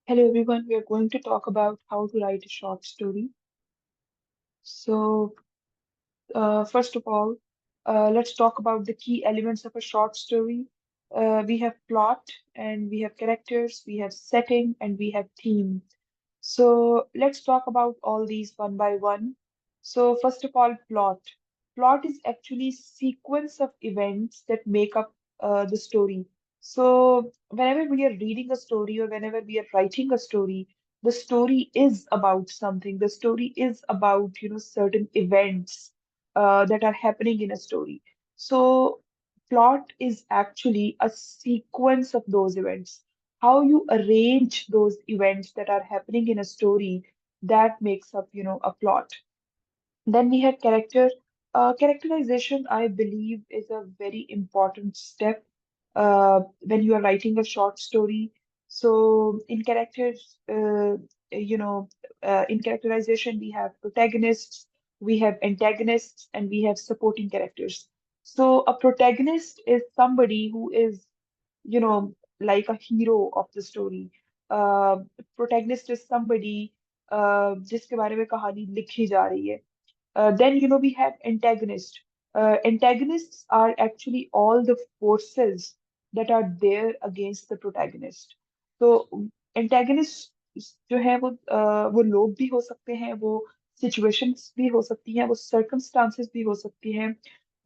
Hello everyone, we are going to talk about how to write a short story. So, first of all, let's talk about the key elements of a short story. We have plot and we have characters, we have setting and we have theme. So, let's talk about all these one by one. So, first of all, plot. Plot is actually sequence of events that make up the story. So, whenever we are reading a story or whenever we are writing a story, the story is about something. The story is about, certain events that are happening in a story. So, plot is actually a sequence of those events. How you arrange those events that are happening in a story that makes up, a plot. Then we have character. Characterization, I believe, is a very important step when you are writing a short story. So, in characters, you know, in characterization, we have protagonists, we have antagonists, and we have supporting characters. So, a protagonist is somebody who is, like a hero of the story. Uh, Protagonist is somebody जिसके बारे में कहानी लिखी जा रही है. Then, we have antagonists. Antagonists are actually all the forces that are there against the protagonist. So, antagonists जो है वो लोग भी हो सकते हैं, वो situations भी हो सकती हैं, वो circumstances भी हो सकती हैं,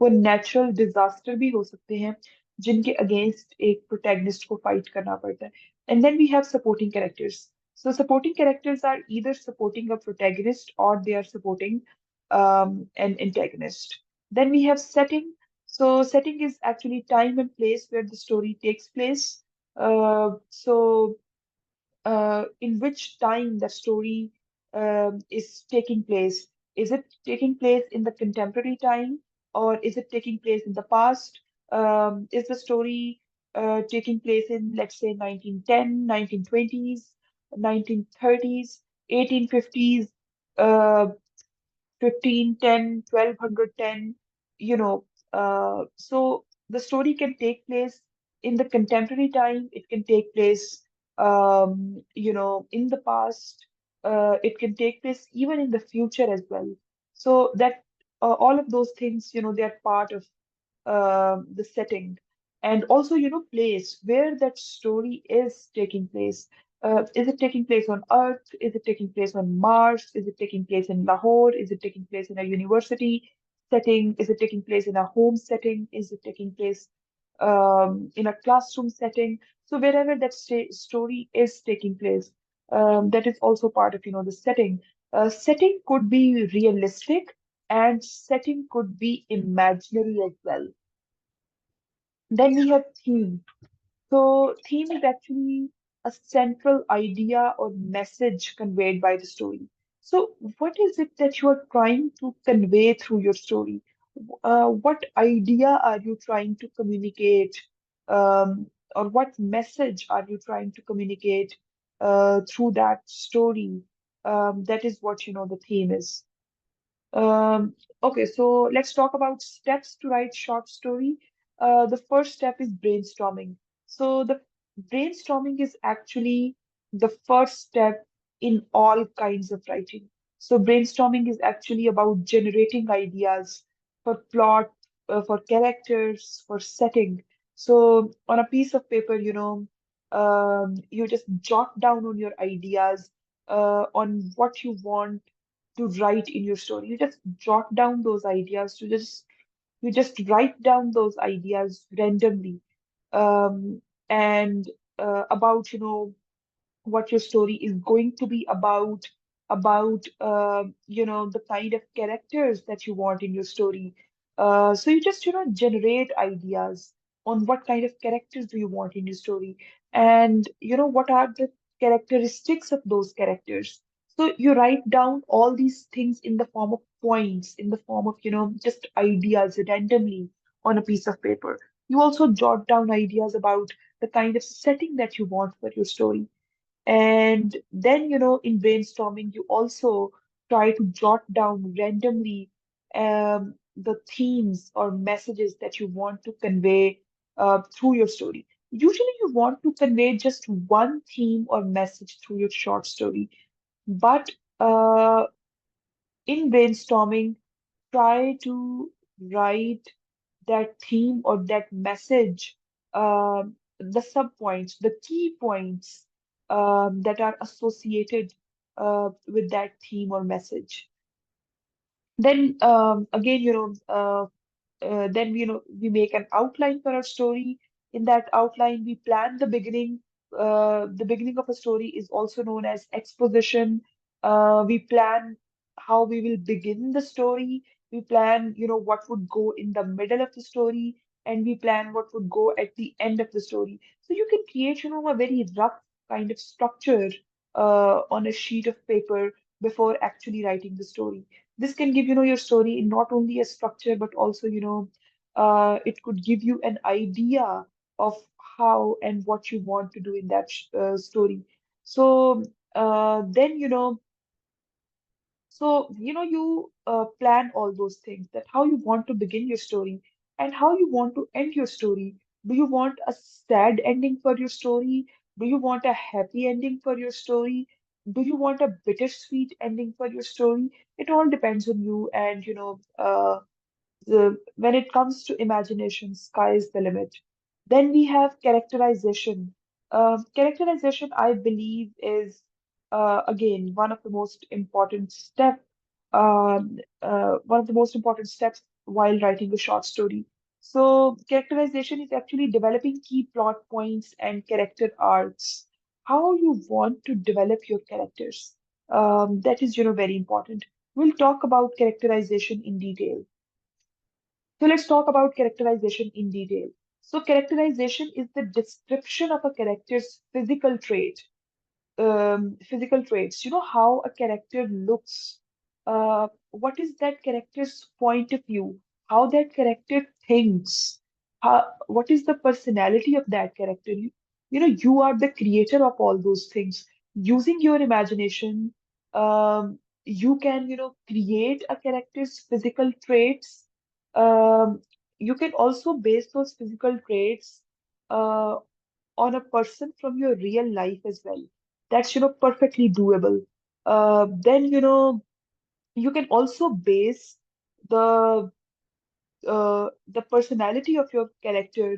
वो natural disaster भी हो सकते हैं, जिनके against एक protagonist को fight करना पड़ता है. And then we have supporting characters. So, supporting characters are either supporting a protagonist or they are supporting an antagonist. Then we have setting. So setting is actually time and place where the story takes place. In which time the story is taking place? Is it taking place in the contemporary time or is it taking place in the past? Is the story taking place in, let's say, 1910, 1920s, 1930s, 1850s? 1510, 1210, you know. So the story can take place in the contemporary time, it can take place, in the past, it can take place even in the future as well. So that all of those things, they are part of the setting. And also, place where that story is taking place. Is it taking place on Earth? Is it taking place on Mars? Is it taking place in Lahore? Is it taking place in a university setting? Is it taking place in a home setting? Is it taking place in a classroom setting? So wherever that story is taking place, that is also part of, the setting. Setting could be realistic and setting could be imaginary as well. Then we have theme. So, theme is actually a central idea or message conveyed by the story. So, what is it that you are trying to convey through your story? What idea are you trying to communicate? Or what message are you trying to communicate through that story? That is what, the theme is. Okay, so let's talk about steps to write short story. The first step is brainstorming. So the brainstorming is actually the first step in all kinds of writing. So brainstorming is actually about generating ideas for plot, for characters, for setting. So on a piece of paper, you just jot down on your ideas on what you want to write in your story. You just jot down those ideas to just you just write down those ideas randomly, um, and about what your story is going to be about the kind of characters that you want in your story. So you just generate ideas on what kind of characters do you want in your story, and what are the characteristics of those characters. So you write down all these things in the form of points, in the form of just ideas randomly on a piece of paper. You also jot down ideas about the kind of setting that you want for your story, and then, in brainstorming, you also try to jot down randomly the themes or messages that you want to convey through your story. Usually, you want to convey just one theme or message through your short story, but in brainstorming, try to write that theme or that message, the subpoints, the key points that are associated with that theme or message. Then again, then we make an outline for our story. In that outline, we plan the beginning. The beginning of a story is also known as exposition. We plan how we will begin the story. We plan, what would go in the middle of the story, and we plan what would go at the end of the story. So you can create, a very rough kind of structure on a sheet of paper before actually writing the story. This can give, your story not only a structure, but also, it could give you an idea of how and what you want to do in that story. So then, you plan all those things, that how you want to begin your story and how you want to end your story. Do you want a sad ending for your story? Do you want a happy ending for your story? Do you want a bittersweet ending for your story? It all depends on you. And, when it comes to imagination, sky is the limit. Then we have characterization. Characterization, I believe, is again one of the most important steps while writing a short story. So, characterization is actually developing key plot points and character arcs. How you want to develop your characters. That is, very important. We'll talk about characterization in detail. So let's talk about characterization in detail. So characterization is the description of a character's physical traits. You know how a character looks, what is that character's point of view, how that character thinks, what is the personality of that character. You are the creator of all those things. Using your imagination, you can, create a character's physical traits. You can also base those physical traits uh, on a person from your real life as well. That's, perfectly doable. Then, you can also base the the personality of your character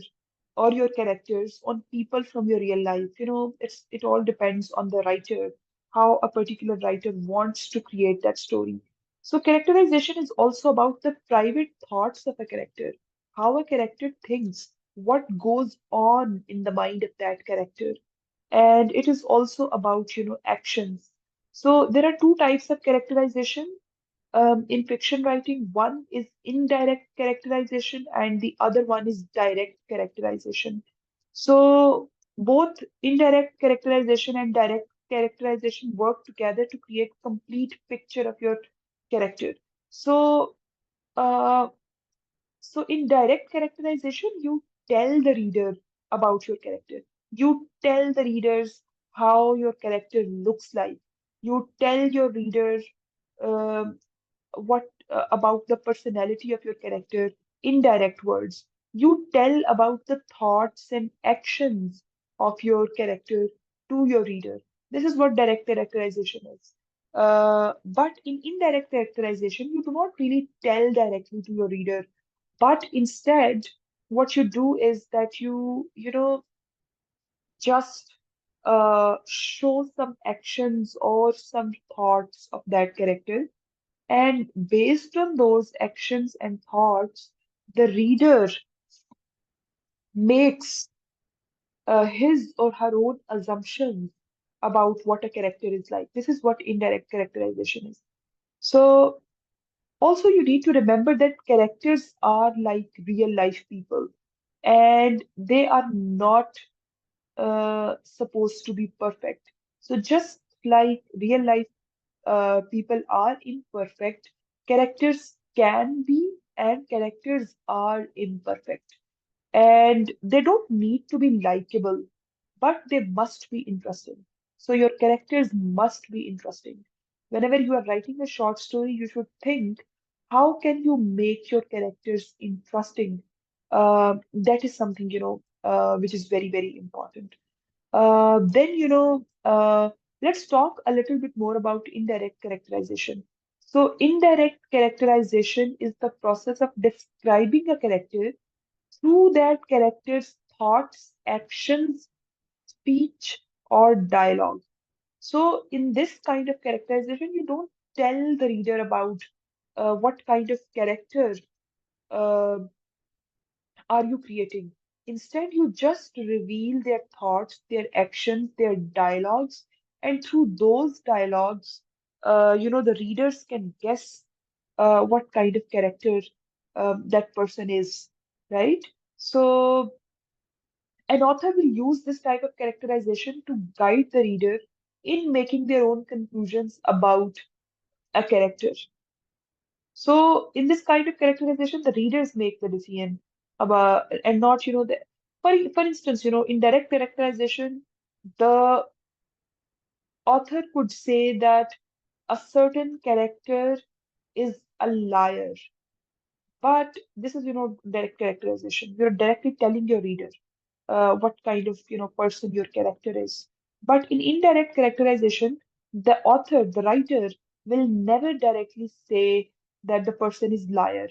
or your characters on people from your real life. It all depends on the writer, how a particular writer wants to create that story. So characterization is also about the private thoughts of a character, how a character thinks, what goes on in the mind of that character. And it is also about, actions. So there are two types of characterization in fiction writing. One is indirect characterization, and the other one is direct characterization. So both indirect characterization and direct characterization work together to create complete picture of your character. So uh, so in direct characterization, you tell the reader about your character. You tell the readers how your character looks like. You tell your reader um, what about the personality of your character in direct words. You tell about the thoughts and actions of your character to your reader. This is what direct characterization is. But in indirect characterization, you do not really tell directly to your reader, but instead, what you do is that you just show some actions or some thoughts of that character, and based on those actions and thoughts, the reader makes his or her own assumptions about what a character is like. This is what indirect characterization is. So, also, you need to remember that characters are like real life people, and they are not supposed to be perfect. So, just like real life people are imperfect, characters can be, and characters are imperfect. And they don't need to be likable, but they must be interesting. So your characters must be interesting. Whenever you are writing a short story, you should think, how can you make your characters interesting? That is something, which is very, very important. Then, let's talk a little bit more about indirect characterization. So, indirect characterization is the process of describing a character through that character's thoughts, actions, speech, or dialogue. So, in this kind of characterization, you don't tell the reader about what kind of character uh, are you creating. Instead, you just reveal their thoughts, their actions, their dialogues, and through those dialogues, the readers can guess what kind of character that person is, right? So, an author will use this type of characterization to guide the reader in making their own conclusions about a character. So in this kind of characterization, the readers make the decision about, and not, for instance, in direct characterization, the author could say that a certain character is a liar. But this is, direct characterization. You're directly telling your reader what kind of, person your character is. But in indirect characterization, the author, the writer, will never directly say that the person is liar.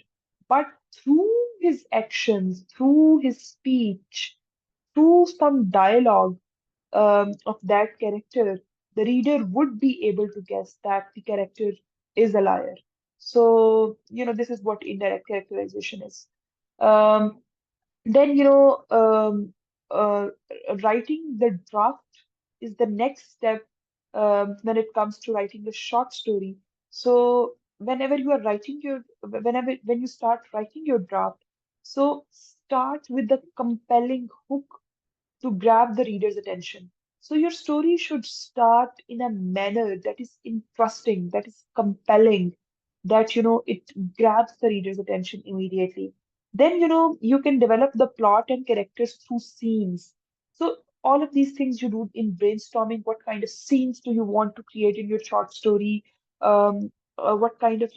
But through his actions, through his speech, through some dialogue of that character, the reader would be able to guess that the character is a liar. So, this is what indirect characterization is. Um, then, uh, writing the draft is the next step when it comes to writing a short story. So, when you start writing your draft, so start with the compelling hook to grab the reader's attention. So your story should start in a manner that is interesting, that is compelling, that it grabs the reader's attention immediately. Then you can develop the plot and characters through scenes. So all of these things you do in brainstorming. What kind of scenes do you want to create in your short story? What kind of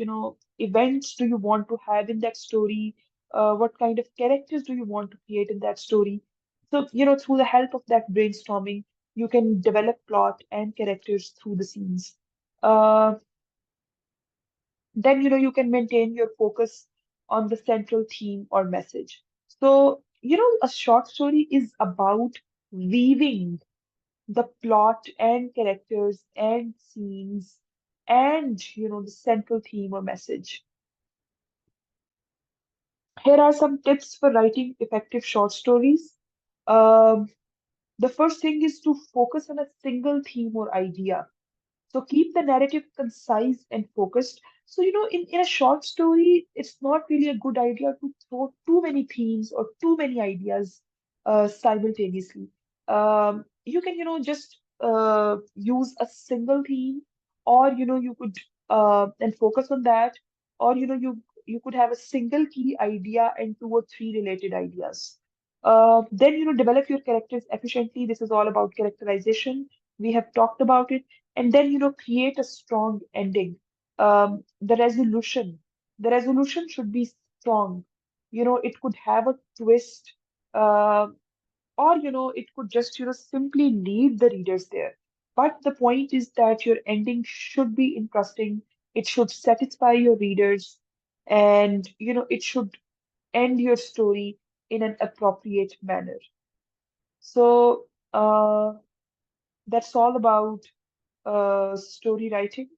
events do you want to have in that story? What kind of characters do you want to create in that story? So, through the help of that brainstorming, you can develop plot and characters through the scenes. Uh, then, you can maintain your focus on the central theme or message. So, a short story is about weaving the plot and characters and scenes and, the central theme or message. Here are some tips for writing effective short stories. Um, the first thing is to focus on a single theme or idea. So keep the narrative concise and focused. So, in a short story, it's not really a good idea to throw too many themes or too many ideas simultaneously. You can, just use a single theme, or, you could and focus on that, or, you could have a single key idea and two or three related ideas. Then, develop your characters efficiently. This is all about characterization. We have talked about it. And then, create a strong ending. The resolution should be strong. It could have a twist, uh, or, it could just, simply leave the readers there. But the point is that your ending should be interesting. It should satisfy your readers, and, it should end your story in an appropriate manner. So, that's all about story writing.